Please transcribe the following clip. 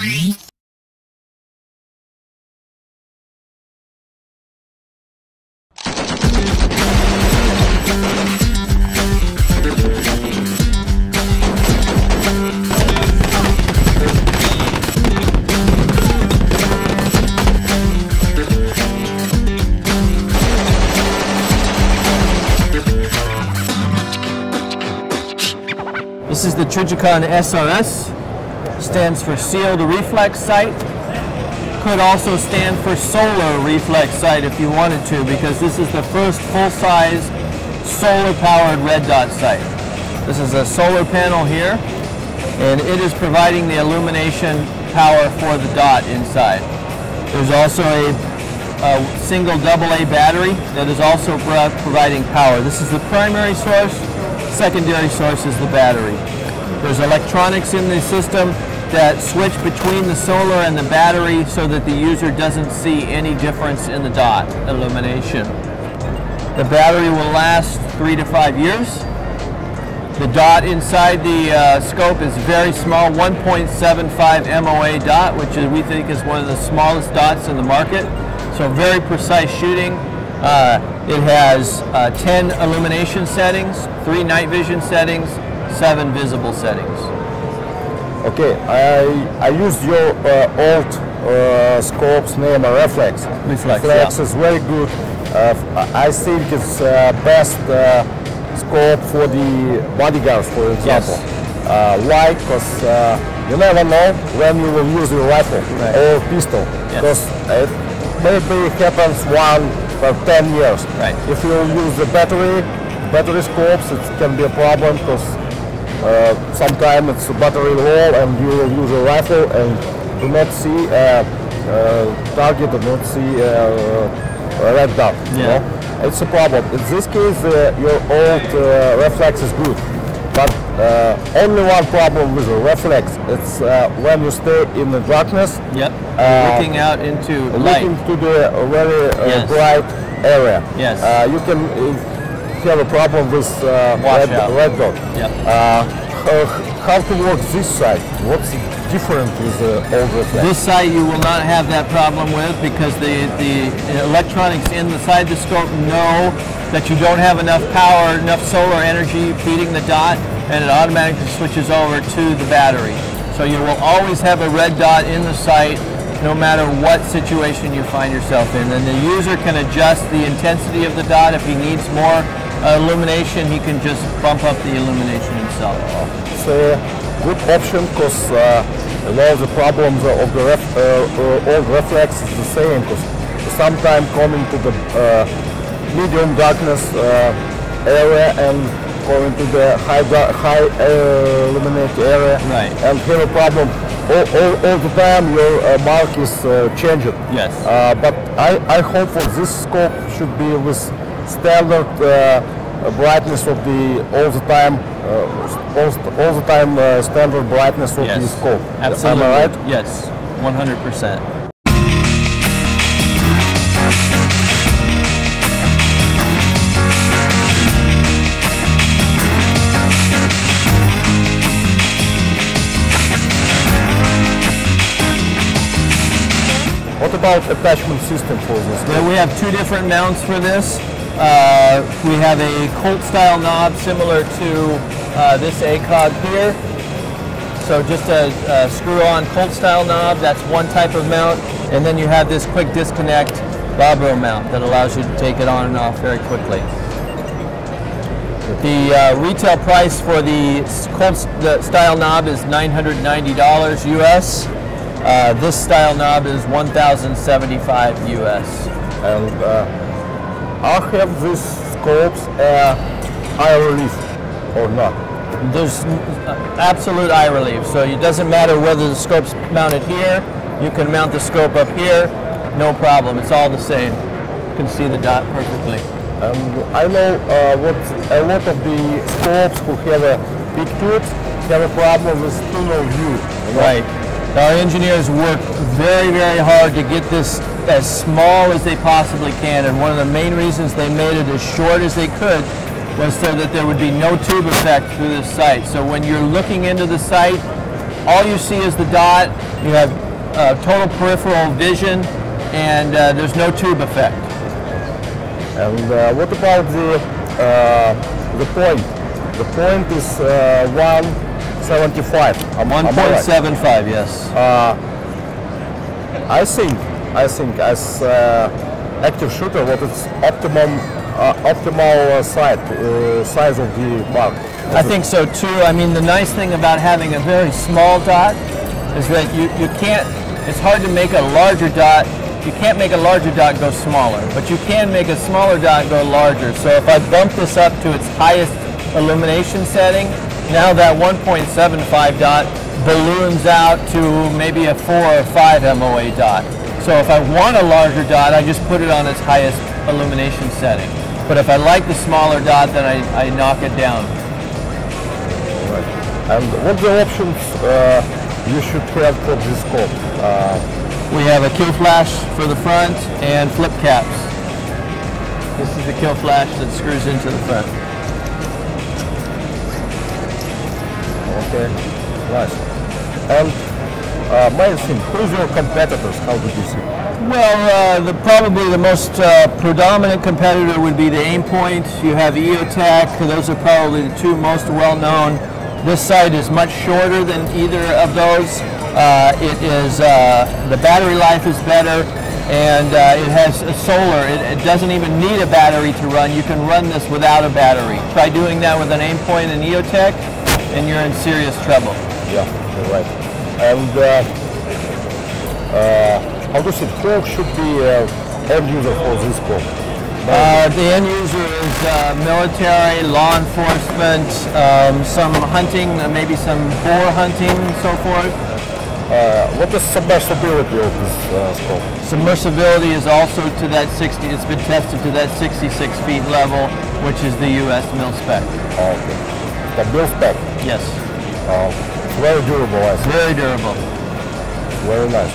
This is the Trijicon SRS, stands for sealed reflex sight. Could also stand for solar reflex sight if you wanted to, because this is the first full-size solar-powered red dot sight. This is a solar panel here, and it is providing the illumination power for the dot inside. There's also a single AA battery that is also providing power. This is the primary source. Secondary source is the battery. There's electronics in the system that switch between the solar and the battery so that the user doesn't see any difference in the dot illumination. The battery will last 3 to 5 years. The dot inside the scope is very small, 1.75 MOA dot, which we think is one of the smallest dots in the market. So very precise shooting. It has 10 illumination settings, 3 night vision settings, 7 visible settings. Okay, I used your old scope's name, Reflex. Reflex is very good. I think it's best scope for the bodyguards, for example. Yes. Why? Because you never know when you will use your rifle or pistol. Yes. Because it maybe happens one for 10 years. Right. If you use the battery scopes, it can be a problem because sometimes it's a battery low and you will use a rifle and do not see target, do not see a red dot. Yeah. You know? It's a problem. In this case, your old reflex is good. But only one problem with the reflex, it's when you stay in the darkness. Yep. Looking out into light. Looking to the very bright area. Yes. You can have a problem with red dot. Yep. How to work this side? What's different with the old reflex? This side you will not have that problem with, because the electronics inside the scope know that you don't have enough power, enough solar energy feeding the dot, and it automatically switches over to the battery. So you will always have a red dot in the sight no matter what situation you find yourself in. And the user can adjust the intensity of the dot. If he needs more illumination, he can just bump up the illumination himself. It's a good option because the problems of the old reflex is the same, because sometimes coming to the medium darkness area and going to the high illuminated area, right, and have a problem all the time. Your mark is changed. Yes. But I hope for this scope should be with standard brightness of the all the time standard brightness of the scope. Absolutely. Am I right? Yes, 100%. What about attachment system for this? Well, we have 2 different mounts for this. We have a Colt style knob similar to this ACOG here. So just a screw on Colt style knob, that's one type of mount. And then you have this quick disconnect Bobro mount that allows you to take it on and off very quickly. The retail price for the Colt style knob is $990 US. This style knob is $1,075 US. And I have these scopes eye relief or not? There's absolute eye relief, so it doesn't matter whether the scope's mounted here, you can mount the scope up here, no problem, it's all the same. You can see the dot perfectly. I know what a lot of the scopes who have a big tubes have a problem with tunnel view. You know? Right. Our engineers work very, very hard to get this as small as they possibly can, and one of the main reasons they made it as short as they could was so that there would be no tube effect through this sight. So when you're looking into the sight, all you see is the dot, You have total peripheral vision, and there's no tube effect. And what about the point? The point is 175. 1.75, yes. I think as active shooter, what is optimal size of the mark? I think so too. I mean, the nice thing about having a very small dot is that you can't, it's hard to make a larger dot. You can't make a larger dot go smaller, but you can make a smaller dot go larger. So if I bump this up to its highest illumination setting, now that 1.75 dot balloons out to maybe a 4 or 5 MOA dot. So if I want a larger dot, I just put it on its highest illumination setting. But if I like the smaller dot, then I knock it down. Right. And what the options you should have for this scope? We have a kill flash for the front and flip caps. This is the kill flash that screws into the front. Okay, nice. And main thing, who's your competitors? How do you see? Well, probably the most predominant competitor would be the Aimpoint. You have EOTech. Those are probably the two most well-known. This sight is much shorter than either of those. It is the battery life is better, and it has a solar. It doesn't even need a battery to run. You can run this without a battery. Try doing that with an Aimpoint and EOTech, and you're in serious trouble. Yeah, you're right. And how does it work? Should be end user for this scope? The end user is military, law enforcement, some hunting, maybe some boar hunting, and so forth. What is submersibility of this scope? Submersibility is also to that 60. It's been tested to that 66 feet level, which is the U.S. mil spec. Okay. The mil spec. Yes. Very durable, I think. Very durable. Very nice.